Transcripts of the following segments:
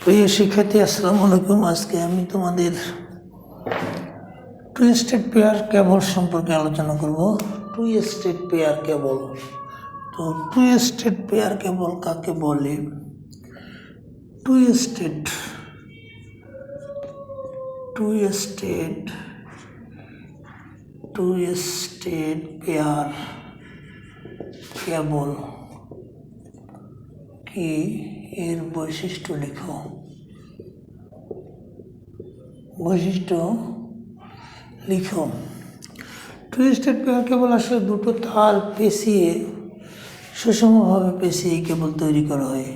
প্রিয় শিক্ষার্থী, আসসালামু আলাইকুম। আজকে আমি তোমাদের টুইস্টেড পেয়ার কেবল সম্পর্কে আলোচনা করব। Twisted pair cable. তো টুইস্টেড পেয়ার কেবল কাকে বলে? টুইস্টেড পেয়ার কেবল কি? এর বৈশিষ্ট্য লিখো। টুইস্টেড পেয়ার কেবল আসলে দুটো তার পেঁচিয়ে সুষমভাবে পেঁচিয়ে কেবল তৈরি করা হয়।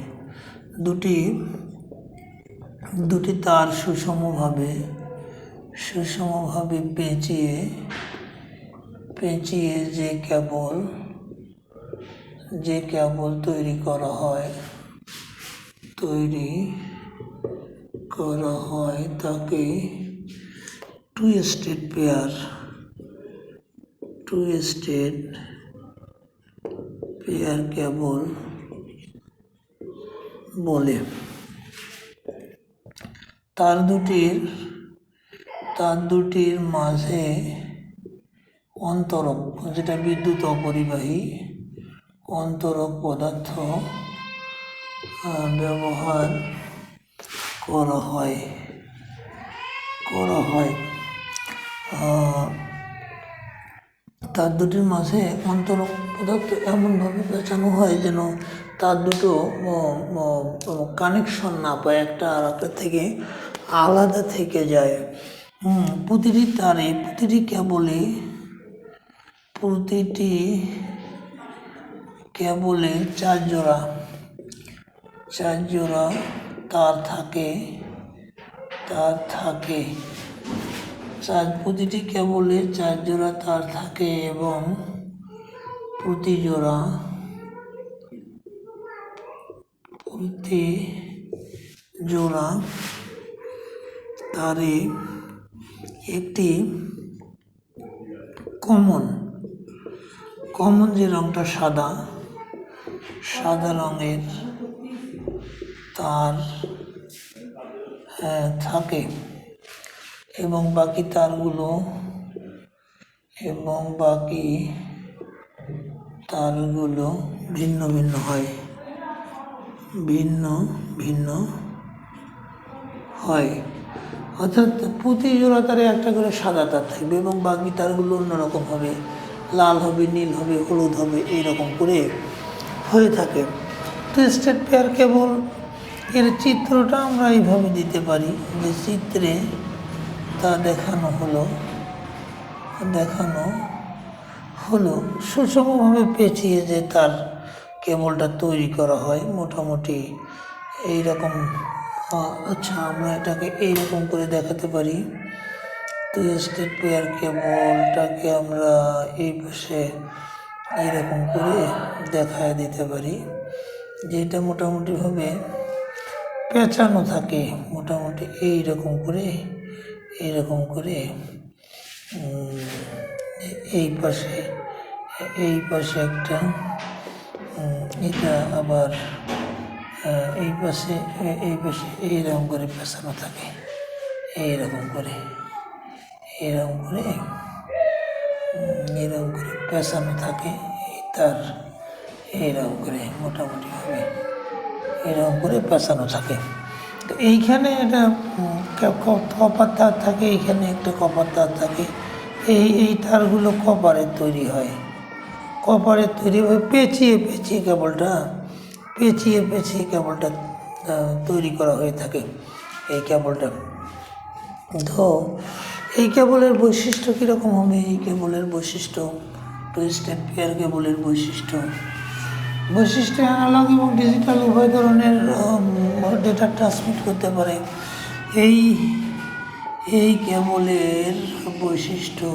দুটি তার সুষমভাবে পেঁচিয়ে যে কেবল তৈরি করা হয় তাকে টুইস্টেড পেয়ার কেবল বলে। তার দুটির মাঝে অন্তরক, যেটা বিদ্যুৎ অপরিবাহী অন্তরক পদার্থ ব্যবহার করা হয়। তার দুটির মাঝে অন্তরক পদার্থ এমনভাবে পেঁচানো হয় যেন তার দুটো কানেকশন না পায়, একটা আর একটা থেকে আলাদা থেকে যায়। প্রতিটি কেবলে 4 জোড়া তার থাকে। প্রতিটি কেবলে 4 জোড়া তার থাকে এবং প্রতি জোড়া তারে একটি কমন যে রংটা সাদা রঙের তার থাকে এবং বাকি তারগুলো ভিন্ন হয়। অর্থাৎ প্রতি জোড়া তারে একটা করে সাদা তার থাকবে এবং বাকি তারগুলো অন্যরকম হবে, লাল হবে, নীল হবে, হলুদ হবে, এইরকম করে হয়ে থাকে। টুইস্টেড পেয়ার কেবল এর চিত্রটা আমরা এইভাবে দিতে পারি, যে চিত্রে তা দেখানো হলো সুষমভাবে পেঁচিয়ে যে তার কেবলটা তৈরি করা হয় মোটামুটি এইরকম। আচ্ছা, আমরা এটাকে এইরকম করে দেখাতে পারি। টুইস্টেড পেয়ার কেবলটাকে আমরা এই পাশে এইরকম করে দেখায় দিতে পারি, যেটা মোটামুটিভাবে পেঁচানো থাকে, মোটামুটি এইরকম করে এই পাশে একটা, এটা আবার এই পাশে এইরকম করে পেঁচানো থাকে, এইরকম করে পেঁচানো থাকে তার, এইরকম করে মোটামুটিভাবে এরকম করে পেঁচানো থাকে। তো এইখানে এটা কপার তার থাকে, এইখানে একটা কপার তার থাকে। এই তারগুলো কপারের তৈরি হয়, পেঁচিয়ে কেবলটা তৈরি করা হয়ে থাকে এই কেবলটা। তো এই কেবলের বৈশিষ্ট্য কীরকম হবে? এই কেবলের বৈশিষ্ট্য, টুইস্টেড পেয়ার কেবলের বৈশিষ্ট্য অ্যানালগ এবং ডিজিটাল উভয় ধরনের ডেটা ট্রান্সমিট করতে পারে। এই কেবলের বৈশিষ্ট্য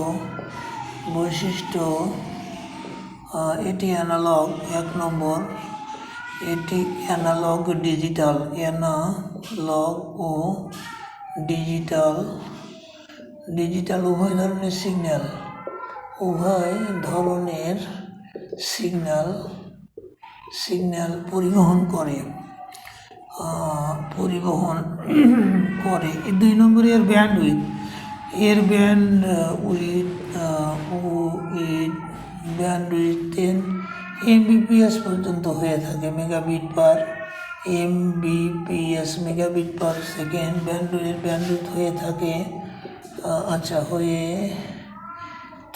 এটি অ্যানালগ, 1 নম্বর। এটি অ্যানালগ ও ডিজিটাল উভয় ধরনের সিগন্যাল পরিবহন করে। পরিবহন করে। 2 নম্বরে এর ব্যান্ডউইথ, এর ব্যান্ডউইথ 10 Mbps পর্যন্ত হয়ে থাকে, মেগাবিট পার Mbps, megabit per second. Bandwidth হয়ে থাকে হয়ে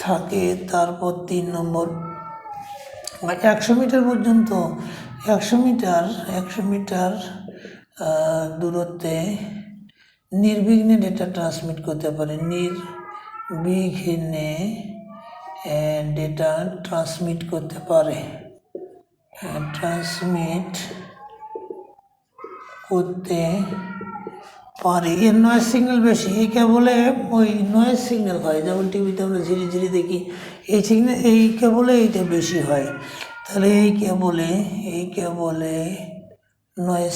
থাকে। তারপর 3 নম্বর 100 মিটার পর্যন্ত, 100 মিটার দূরত্বে নির্বিঘ্নে ডেটা ট্রান্সমিট করতে পারে, নির্বিঘ্নে ডেটা ট্রান্সমিট করতে পারে, এর নয়েজ সিগন্যাল বেশি। এই কেবলে ওই নয়েজ সিগন্যাল হয়, যেমন টিভিতে আমরা ঝিরিঝিরি দেখি, এই কেবলে এইটা বেশি হয়। তাহলে এই কেবলে নয়েজ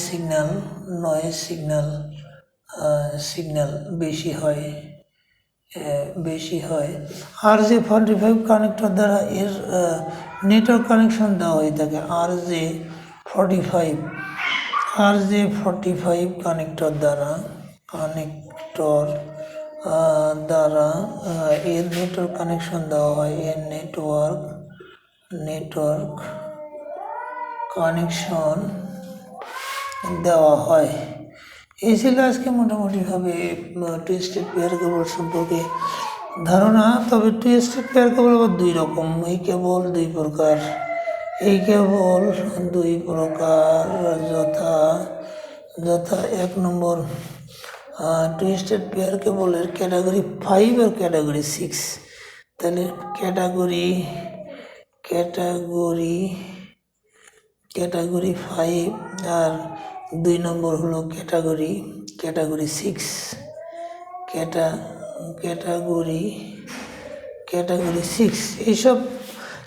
সিগন্যাল বেশি হয়। RJ45 কানেক্টর দ্বারা এর নেটওয়ার্ক কানেকশন দেওয়া হয়ে থাকে। RJ45 কানেক্টর দ্বারা এর নেটওয়ার্ক কানেকশন দেওয়া হয়, এর নেটওয়ার্ক কানেকশন দেওয়া হয়। এই ছিল আজকে মোটামুটিভাবে টুইস্টেড পেয়ার কেবল সম্পর্কে ধারণা। তবে টুইস্টেড পেয়ার কেবল আবার 2 রকম, এই কেবল 2 প্রকার, যথা 1 নম্বর টুইস্টেড পেয়ার কেবলের ক্যাটাগরি 5 আর ক্যাটাগরি 6। তাহলে ক্যাটাগরি 5 আর 2 নম্বর হলো ক্যাটাগরি 6। ক্যাটাগরি 6 এইসব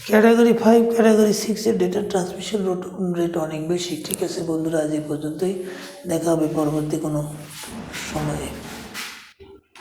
ক্যাটাগরি 5 ক্যাটাগরি 6-এর ডেটা ট্রান্সমিশন রেট অনেক বেশি। ঠিক আছে বন্ধুরা, আজ এই পর্যন্তই, দেখা হবে পরবর্তী কোনো সময়ে।